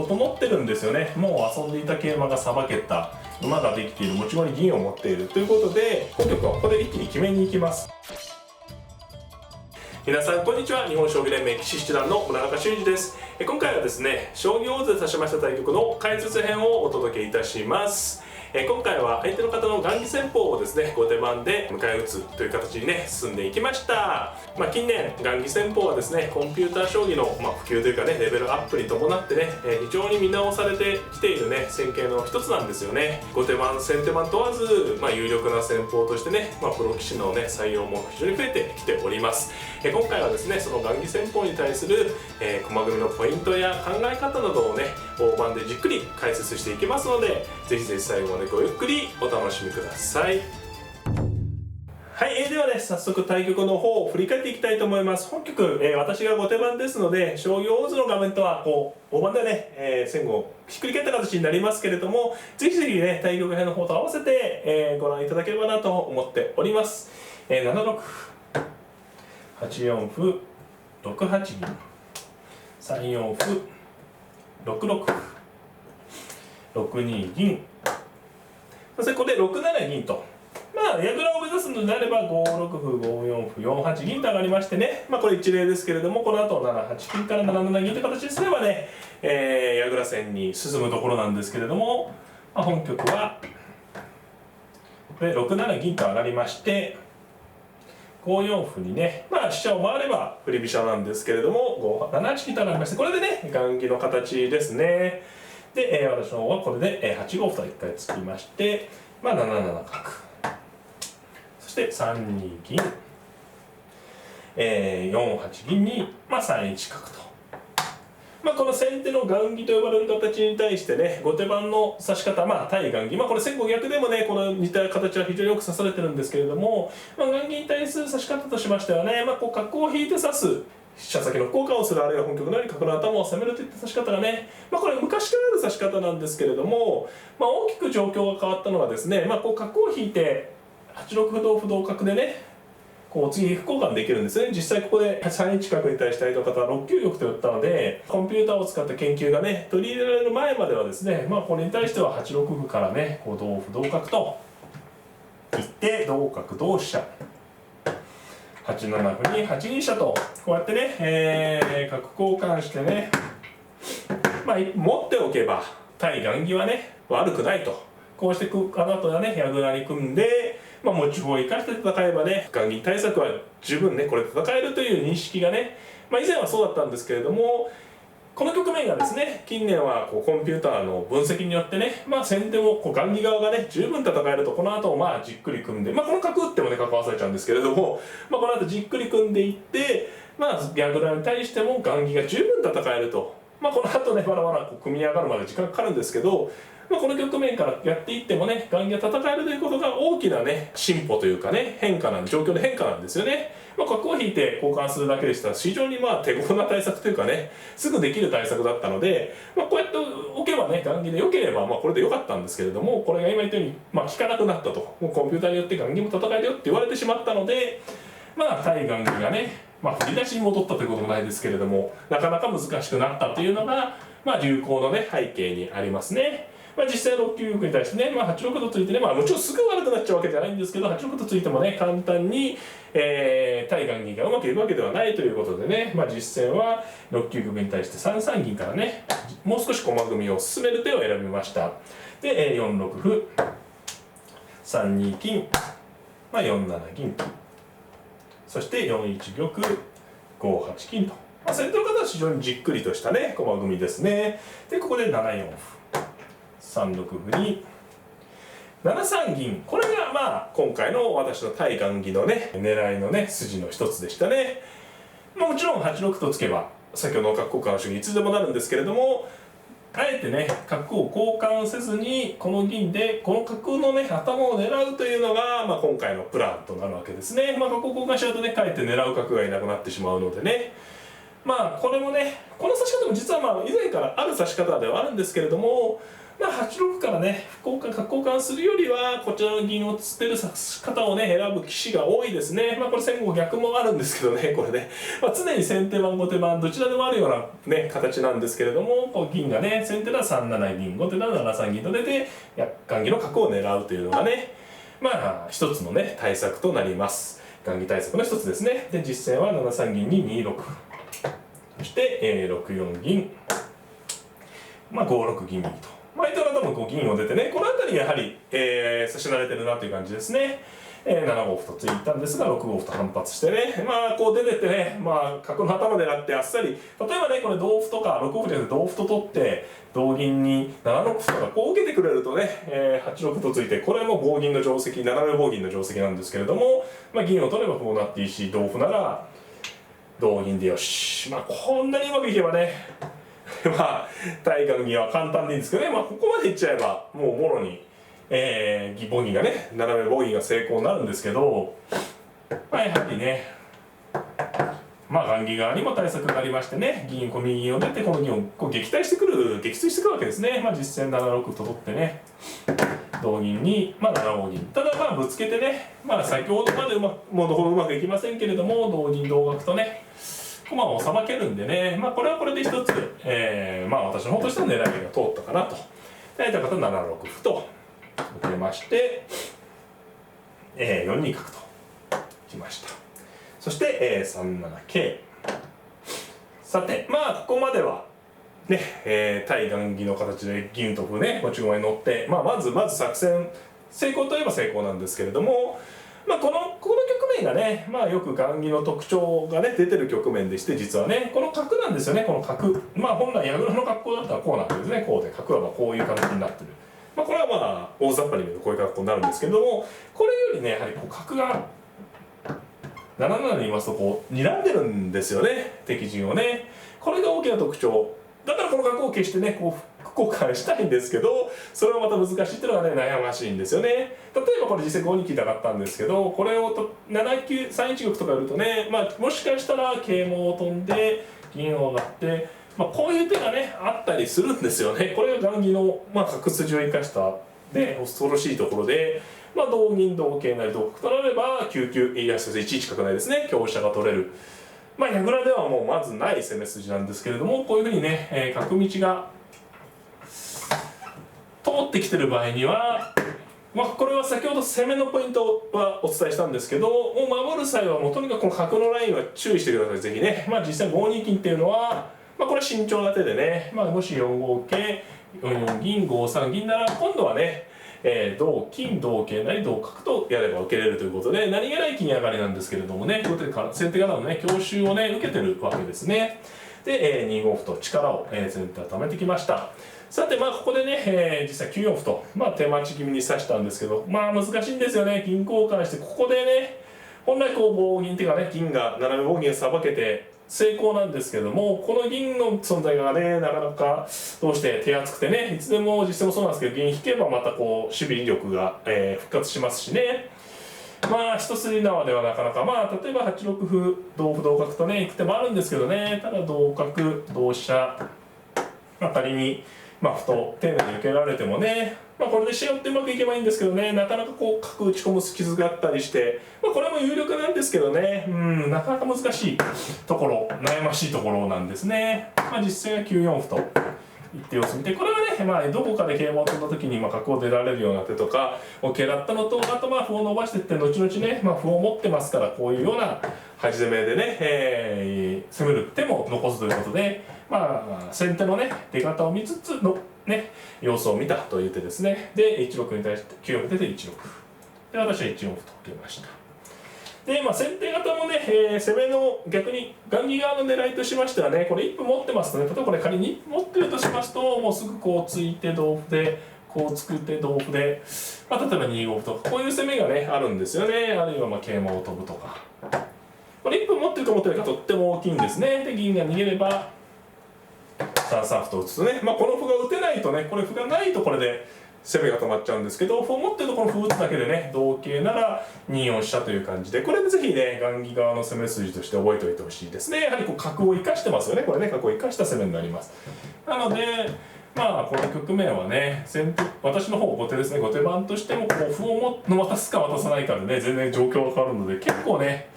整ってるんですよね。もう遊んでいた桂馬がさばけた、馬ができている、持ち駒に銀を持っているということで、本局はここで一気に決めに行きます。皆さんこんにちは。日本将棋連盟棋士七段の村中修司です。今回はですね、将棋王座で指しました対局の解説編をお届けいたします。今回は相手の方の雁木戦法をですね、後手番で迎え撃つという形にね進んでいきました。近年雁木戦法はですね、コンピューター将棋の、普及というかね、レベルアップに伴ってね、非常に見直されてきているね戦型の一つなんですよね。後手番先手番問わず、有力な戦法としてね、プロ棋士のね採用も非常に増えてきております。今回はですね、その雁木戦法に対する、駒組みのポイントや考え方などをね大盤でじっくり解説していきますので、ぜひぜひ最後までごゆっくりお楽しみください。はい、ではね、早速対局の方を振り返っていきたいと思います。本局、私が後手番ですので、将棋王座の画面とはこう大盤でね、戦後ひっくり返った形になりますけれども、ぜひぜひね対局編の方と合わせて、ご覧いただければなと思っております。7六歩、8四歩、6八銀、3四歩、6六歩、6二銀、そしてこれで6七銀と、矢倉を目指すのであれば5六歩、5四歩、4八銀と上がりましてね、これ一例ですけれども、この後7八金から7七銀という形にすればね、矢倉戦に進むところなんですけれども、本局はこれ6七銀と上がりまして、5四歩にね、飛車を回れば振り飛車なんですけれども、7八金と上がりまして、これでね雁木の形ですね。で、私の方はこれで8五歩と1回突きまして、7七角、そして3二銀、4八銀に、3一角と。この先手の雁木と呼ばれる形に対してね、後手番の指し方、対雁木、これ先後逆でもね、この似た形は非常によく指されてるんですけれども、雁木に対する指し方としましてはね、こう角を引いて指す、飛車先の交換をする、あるいは本局のように角の頭を攻めるといった指し方がね、これ昔からある指し方なんですけれども、大きく状況が変わったのはですね、こう角を引いて8六歩同歩同角でね、こう次歩交換できるんですね。実際ここで3一角に対して相手の方は6九玉と打ったので、コンピューターを使った研究がね取り入れられる前まではですね、これに対しては8六歩からね、こう同歩同角といって同角同飛車、8七歩に8二飛車とこうやってね、角交換してね、持っておけば対雁木はね悪くないと。こうしてあの後はね矢倉に組んで、持ち歩を生かして戦えばね雁木対策は十分ねこれで戦えるという認識がね、以前はそうだったんですけれども、この局面がですね近年はこうコンピューターの分析によってね、先手も雁木側がね十分戦えると、この後じっくり組んで、この角打ってもね角合わされちゃうんですけれども、この後じっくり組んでいって、矢倉に対しても雁木が十分戦えると。この後ねまだまだ組み上がるまで時間かかるんですけど、この局面からやっていってもね雁木が戦えるということが大きなね進歩というかね状況の変化なんですよね。角を引いて交換するだけでしたら非常に手頃な対策というかね、すぐできる対策だったので、こうやっておけばね雁木で良ければこれで良かったんですけれども、これが今言ったように効かなくなったと。もうコンピューターによって雁木も戦えるよって言われてしまったので、対雁木がね振り出しに戻ったということもないですけれども、なかなか難しくなったというのが流行のね背景にありますね。実際6九玉に対してね、8六とついてね、もちろんすぐ悪くなっちゃうわけじゃないんですけど、8六とついてもね簡単に、対雁木がうまくいくわけではないということでね、実戦は6九玉に対して3三銀からねもう少し駒組みを進める手を選びました。で、4六歩、3二金、4七銀、そして4一玉、5八金と、先手の方は非常にじっくりとしたね駒組みですね。でここで7四歩、3六歩に7三銀、これが今回の私の対雁木のね狙いのね筋の一つでしたね。もちろん8六とつけば先ほどの角交換の手にいつでもなるんですけれども、あえてね角を交換せずにこの銀でこの角のね頭を狙うというのが、今回のプランとなるわけですね。角を交換しちゃうとねかえって狙う角がいなくなってしまうのでね、これもねこの指し方も実は以前からある指し方ではあるんですけれども、まあ8六からね角交換するよりはこちらの銀を捨てる指し方をね選ぶ棋士が多いですね。まあこれ先後逆もあるんですけどね、これね、まあ、常に先手番後手番どちらでもあるようなね形なんですけれども、こう銀がね先手なら3七銀、後手なら7三銀と出て雁木の角を狙うというのがね、まあ一つのね対策となります。雁木対策の一つですね。で実戦は7三銀に2六歩、そして、6四銀、まあ5六銀右と。まあ、伊藤方もこう銀を出てね、この辺りやはり、指し慣れてるなという感じですね。7五歩とついたんですが、6五歩と反発してね、まあこう出てってね、まあ角の頭狙ってあっさり、例えばね、これ同歩とか6五歩じゃなくて同歩と取って、同銀に7六歩とかこう受けてくれるとね、8六歩とついて、これも棒銀の定石、斜め棒銀の定石なんですけれども、まあ銀を取ればこうなっていいし、同歩なら同銀でよし。まあこんなにうまくいけばね、まあ対雁木は簡単でいいんですけどね、まあここまでいっちゃえばもうもろに棒銀がね、斜め棒銀が成功になるんですけど、まあやはりね、まあ雁木側にも対策がありましてね、銀こう右銀を出てこの銀をこう撃退してくる、撃墜してくるわけですね。まあ実戦7六と取ってね、同銀にまあ7五銀、ただまあぶつけてね、まあ先ほどまでもうどこもうまくいきませんけれども、同銀同角とね駒をさばけるんでね、まあこれはこれで一つ、まあ私の方としては狙いが通ったかなと。で、相手方7六歩と受けまして、4二角ときました。そして、3七桂。さて、まあここまではね、対雁木の形で銀と歩ね、持ち駒に乗って、まあまず作戦成功といえば成功なんですけれども、まあこの局面がね、まあよく雁木の特徴がね出てる局面でして、実はねこの角なんですよね。この角、まあ本来矢倉の格好だったらこうなってるんですね。こうで角はまあこういう形になってる。まあこれはまあ大雑把に見るとこういう格好になるんですけれども、これよりねやはりこう角が7七にいますとこう睨んでるんですよね、敵陣をね。これが大きな特徴だからこの角を消してねこう交換したいんですけど、それはまた難しいっていうのがね悩ましいんですよね。例えばこれ実際5二金たかったんですけど、これを7九3一玉とかやるとね、まあもしかしたら桂馬を飛んで銀を上がって、まあ、こういう手がねあったりするんですよね。これが雁木の、まあ、角筋を生かしたで恐ろしいところで、まあ、同銀同桂成同角となれば9九1一角成ですね、香車が取れる。まあ矢倉ではもうまずない攻め筋なんですけれども、こういうふうにね、角道が通ってきてる場合には、まあ、これは先ほど攻めのポイントはお伝えしたんですけど、もう守る際はもうとにかくこの角のラインは注意してください、ぜひね。まあ実際5二金っていうのは、まあ、これは慎重な手でね、まあ、もし4五桂4四銀5三銀なら今度はね、同金同桂成同角とやれば受けれるということで、何気ない金上がりなんですけれどもね、後手から先手からのね強襲をね受けてるわけですね。で、2五歩と力を、先手は貯めてきました。さてまあここでね、実際9四歩と、まあ、手待ち気味に指したんですけど、まあ難しいんですよね。銀交換してここでね、本来こう棒銀っていうかね、銀が斜め棒銀をさばけて成功なんですけども、この銀の存在がねなかなかどうして手厚くてね、いつでも実際もそうなんですけど、銀引けばまたこう守備力が、復活しますしね。まあ一筋縄ではなかなか、まあ例えば8六歩同歩同角とねいく手もあるんですけどね、ただ同角同飛車、まあ、仮にまあ歩と丁寧に受けられてもね、まあ、これで試合ってうまくいけばいいんですけどね、なかなかこう角打ち込む傷があったりして、まあ、これも有力なんですけどね、なかなか難しいところ、悩ましいところなんですね。まあ、実戦は9四歩と一手様子見て、これはね、まあ、どこかで桂馬を飛んだ時にまあ角を出られるような手とかを嫌ったのと、あとまあ歩を伸ばしていって後々ね、まあ、歩を持ってますからこういうような端攻めでね、攻める手も残すということで、まあ先手のね出方を見つつのね様子を見たという手ですね。で1六に対して9四歩出て1六歩で、私は1四歩と受けました。でまあ先手方もね、攻めの逆に雁木側の狙いとしましてはね、これ一歩持ってますとね、例えばこれ仮に一歩持ってるとしますと、もうすぐこう突いて同歩でこう作って同歩で、まあ、例えば2五歩とかこういう攻めがねあるんですよね。あるいはまあ桂馬を飛ぶとか、これ一歩持ってるか持ってないかとっても大きいんですね。で銀が逃げれば3三歩と打つとね、まあ、この歩が打てないとね、これ歩がないとこれで攻めが止まっちゃうんですけど、歩を持ってるとこの歩打つだけでね、同桂なら2四飛車という感じで、これでぜひね雁木側の攻め筋として覚えておいてほしいですね。やはりこう角を生かしてますよね。これね角を生かした攻めになります。なのでまあこの局面はね私の方後手ですね、後手番としてもこう歩を渡すか渡さないかでね全然状況が変わるので、結構ね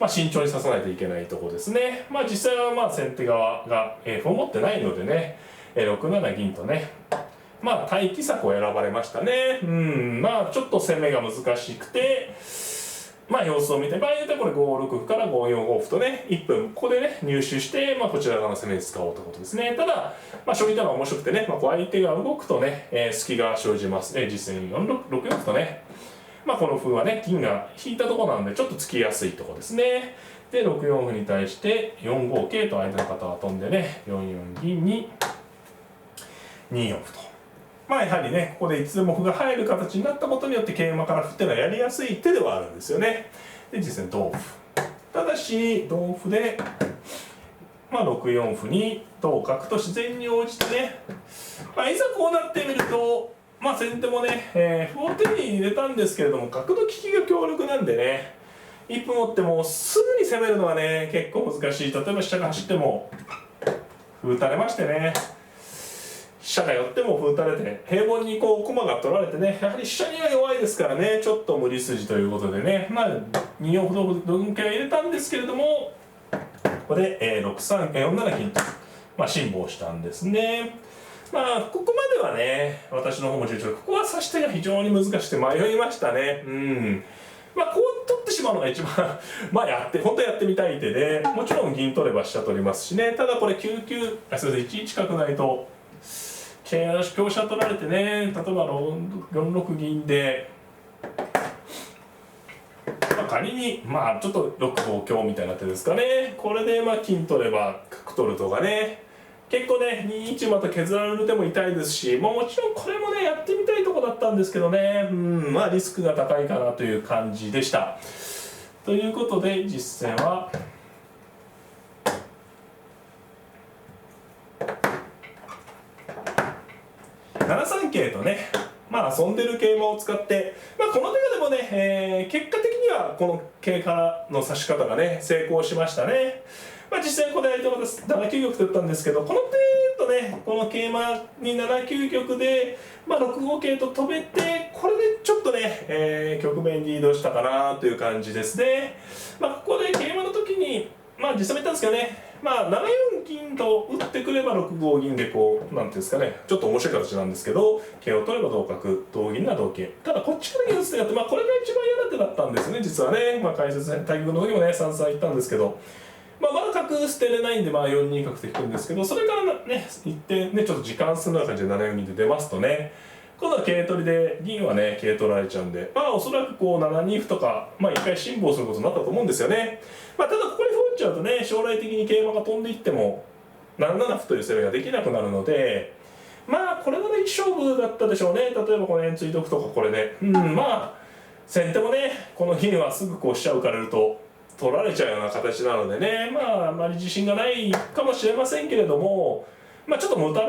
慎重に指さないといけないところですね。実際は先手側が歩を持ってないのでね、6七銀とね待機策を選ばれましたね。ちょっと攻めが難しくて、様子を見て、場合によってはこれ5六歩から5四歩とね、1分ここでね入手して、こちら側の攻めに使おうということですね。ただ、将棋というのは面白くてね、こう相手が動くとね、隙が生じますね。実戦6四歩とね、この歩はね、銀が引いたところなので、ちょっと突きやすいところですね。で、6四歩に対して4五桂と相手の方は飛んでね、4四銀に2四歩と。やはりね、ここでいつでも歩が入る形になったことによって桂馬から歩っていうのはやりやすい手ではあるんですよね。で、実戦同歩。ただし、同歩で、6四歩に同角と自然に応じてね、いざこうなってみると、先手もね、歩を手に入れたんですけれども、角の利きが強力なんでね、一歩持ってもすぐに攻めるのはね、結構難しい。例えば飛車が走っても、歩打たれましてね、飛車が寄っても歩打たれて、平凡にこう駒が取られてね、やはり飛車には弱いですからね、ちょっと無理筋ということでね、2四歩同歩同銀桂入れたんですけれども、ここで4七金と、辛抱したんですね。ここまではね、私の方も順調で、ここは指し手が非常に難しくて迷いましたね。こう取ってしまうのが一番本当はやってみたい手で、もちろん銀取れば飛車取りますしね、ただこれ1一角成と香車取られてね、例えば4六銀で、仮にちょっと6五香みたいな手ですかね。これで金取れば角取るとかね、結構ね2一馬と削られる手も痛いですし、もちろんこれもねやってみたいとこだったんですけどね、リスクが高いかなという感じでした。ということで実戦は7三桂とね、遊んでる桂馬を使って、この手がでもね、結果的にはこの桂からの指し方がね成功しましたね。実際これ相手は7九玉と打ったんですけど、この手とねこの桂馬に7九玉で、6五桂と飛べて、これでちょっとね、局面リードしたかなという感じですね。ここで桂馬の時に実際も言ったんですけどね、7四銀と打ってくれば6五銀でこうなんていうんですかね、ちょっと面白い形なんですけど、桂を取れば同角、同銀なら同桂、ただこっちから銀打つ手があって、これが一番嫌な手だったんですね実はね。解説対局の時もね3三言ったんですけど、まだ角捨てれないんで4二角と引くんですけど、それからね一定ねちょっと時間数の中で7四銀で出ますとね、今度は桂取りで銀はね桂取られちゃうんで、おそらくこう7二歩とか一回辛抱することになったと思うんですよね。ただここに歩打っちゃうとね、将来的に桂馬が飛んでいっても7七歩という攻めができなくなるので、これがねいい勝負だったでしょうね。例えばこの円錐得とかこれで、先手もねこの銀はすぐこう飛車浮かれると取られちゃうような形なのでね、あまり自信がないかもしれませんけれども、ちょっと持た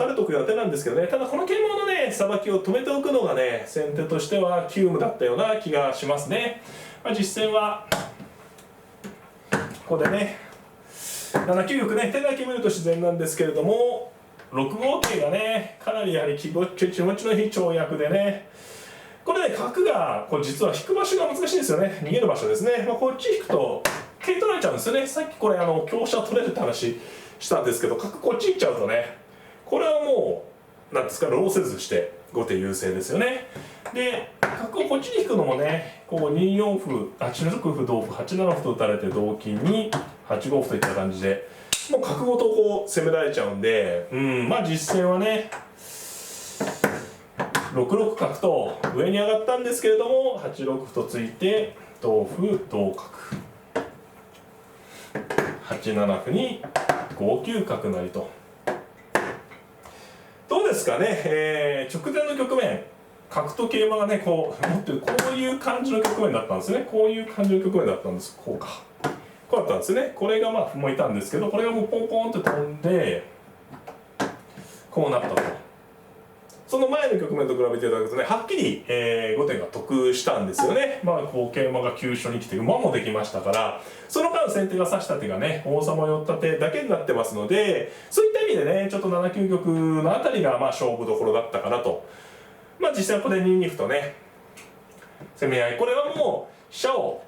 れとく予定なんですけどね、ただこの桂馬のねさばきを止めておくのがね先手としては急務だったような気がしますね。実戦はここでね7九玉ね、手だけ見ると自然なんですけれども、6五桂がねかなりやはり気持ちのいい跳躍でね、これね角がこれ実は引く場所が難しいんですよね。逃げる場所ですね。こっち引くと桂取られちゃうんですよね。さっきこれ香車取れるって話したんですけど、角こっち行っちゃうとね、これはもうなんですか、労せずして後手優勢ですよね。で角をこっちに引くのもね、こう2四歩8六歩同歩8七歩と打たれて同金に8五歩といった感じで、もう角ごとこう攻められちゃうんで、実戦はね6六角と上に上がったんですけれども、8六歩とついて同歩同角、8七歩に5九角成と。どうですかね、直前の局面角と桂馬がねこう持ってるこういう感じの局面だったんですね。こういう感じの局面だったんです。こうだったんですね。これが歩もいたんですけど、これがもうポンポンって飛んでこうなったと。その前の局面と比べていただくとね、はっきり、後手が得したんですよね。こう桂馬が急所に来て馬もできましたから、その間先手が指した手がね、王様寄った手だけになってますので、そういった意味でね、ちょっと7九玉のあたりが勝負どころだったかなと。実際ここで2二歩とね、攻め合い、これはもう飛車を、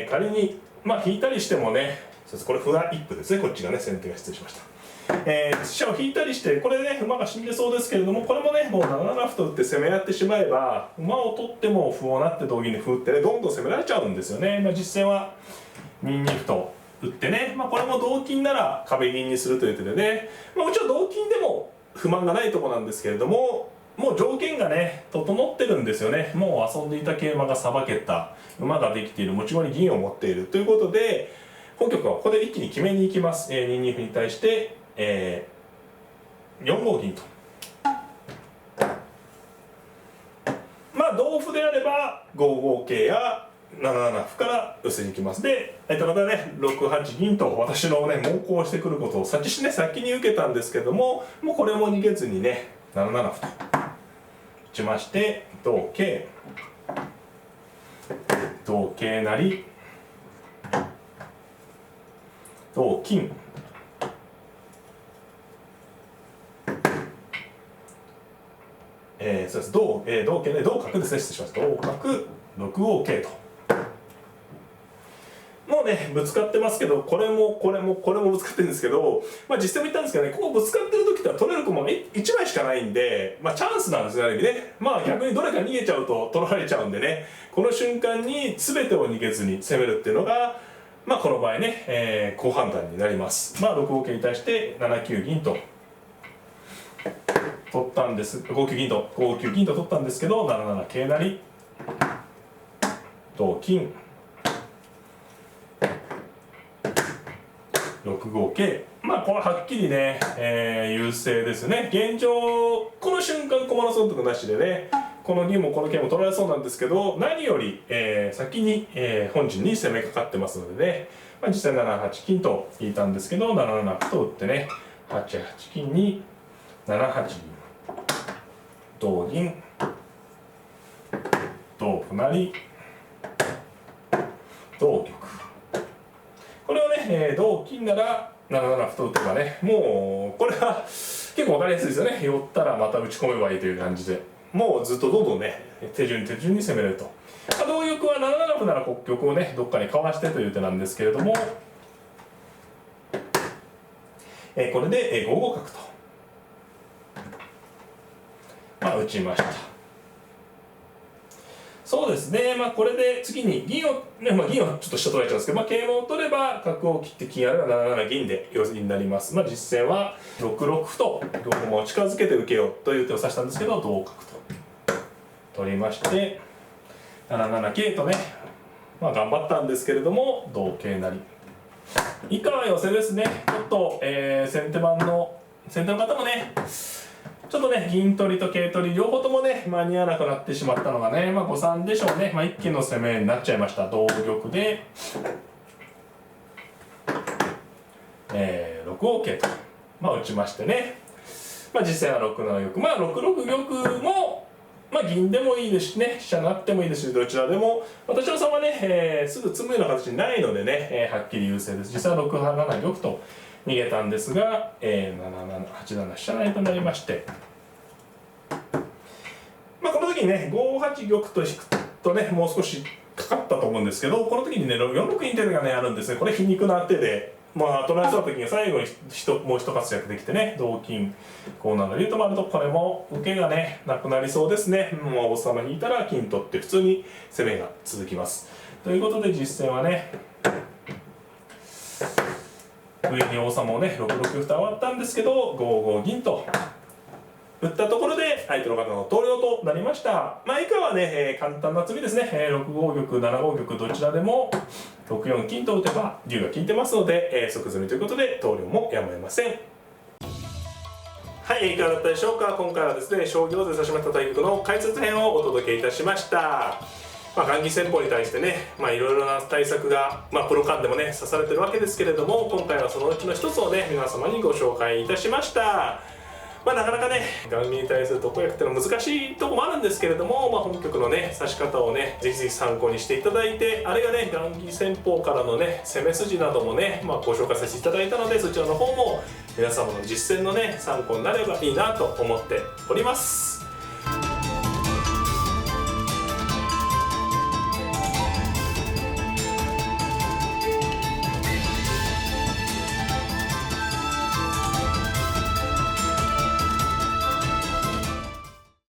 仮に引いたりしてもね、これ歩が一歩ですね、こっちがね、先手が失礼しました。飛車を引いたりして、これでね、馬が死んでそうですけれども、これもね、もう7七歩と打って攻め合ってしまえば、馬を取っても歩をなって同銀に歩打ってね、どんどん攻められちゃうんですよね。実戦は2二歩と打ってね、これも同金なら壁銀にするという手でね、もちろん同金でも不満がないところなんですけれども、もう条件がね、整ってるんですよね。もう遊んでいた桂馬がさばけた、馬ができている、持ち駒に銀を持っているということで、本局はここで一気に決めに行きます。2二歩に対して、4五銀と。同歩であれば5五桂や7七歩から寄せに行きます。で、相手方はね、6八銀と私のね、猛攻してくることを先に受けたんですけども、もうこれも逃げずにね、7七歩と打ちまして、同桂、同桂成、同金、そうです、同桂で同角ですね、失礼します。同角、6五桂と。もうね、ぶつかってますけど、これもぶつかってるんですけど、実際も言ったんですけどね、ここぶつかってる時って取れる駒が1枚しかないんで、チャンスなんですよね、ある意味ね。逆にどれか逃げちゃうと取られちゃうんでね、この瞬間に全てを逃げずに攻めるっていうのが、この場合ね、好判断になります。6五桂に対して7九銀と取ったんです。5九銀と取ったんですけど、7七桂成、同金、6五桂。これはっきりね、優勢ですね。現状、この瞬間駒の損得なしでね、この銀もこの桂も取られそうなんですけど、何より、先に、本陣に攻めかかってますのでね、実際7八金と引いたんですけど、7七歩と打ってね、8八金に7八銀、同銀、同歩成、同玉。これをね、同金なら7七歩と打てばね、もうこれは結構分かりやすいですよね。寄ったらまた打ち込めばいいという感じで、もうずっとどんどんね、手順に攻めれると。同玉は7七歩なら玉をね、どっかにかわしてという手なんですけれども、これで5五角と、打ちました。そうですね、これで次に銀を、ね、銀はちょっと下取られちゃうんですけど、桂馬を取れば角を切って金あるいは7七銀で寄せになります。実戦は6六歩と両駒を近づけて受けようという手を指したんですけど、同角と取りまして、7七桂とね、頑張ったんですけれども、同桂成。以下は寄せですね。ちょっと、先手の方もね、ちょっとね、銀取りと桂取り両方ともね、間に合わなくなってしまったのがね、誤算でしょうね。一気の攻めになっちゃいました。同玉で、6五桂と、打ちましてね、実際は6七玉、6六玉も、銀でもいいですしね、飛車なってもいいですし、どちらでも、私の差はね、すぐ詰むような形ないのでね、はっきり優勢です。実際は6七玉と逃げたんですが、8七飛車成となりまして、この時にね、5八玉と引くとね、もう少しかかったと思うんですけど、この時にね、4六銀というのがね、あるんですね。これ皮肉な手で、取られそうな時に最後にもう一活躍できてね、同金、こうなるとなると、これも受けがね、なくなりそうですね。王様引いたら金取って普通に攻めが続きます。ということで実戦はね、上に王様をね、6六歩と上がったんですけど、5五銀と打ったところで相手の方の投了となりました。以下はね、簡単な詰みですね。6五玉、7五玉どちらでも6四金と打てば竜が効いてますので、即詰みということで投了もやむを得ません。はい、いかがだったでしょうか。今回はですね、将棋を指しました対局の解説編をお届けいたしました。雁木戦法に対してね、いろいろな対策が、プロ間でもね、指されてるわけですけれども、今回はそのうちの一つをね、皆様にご紹介いたしました。なかなかね雁木に対する特効薬っていうのは難しいとこもあるんですけれども、本局のね指し方をねぜひぜひ参考にしていただいて、あるいはね雁木戦法からのね攻め筋などもね、ご紹介させていただいたので、そちらの方も皆様の実践のね参考になればいいなと思っております。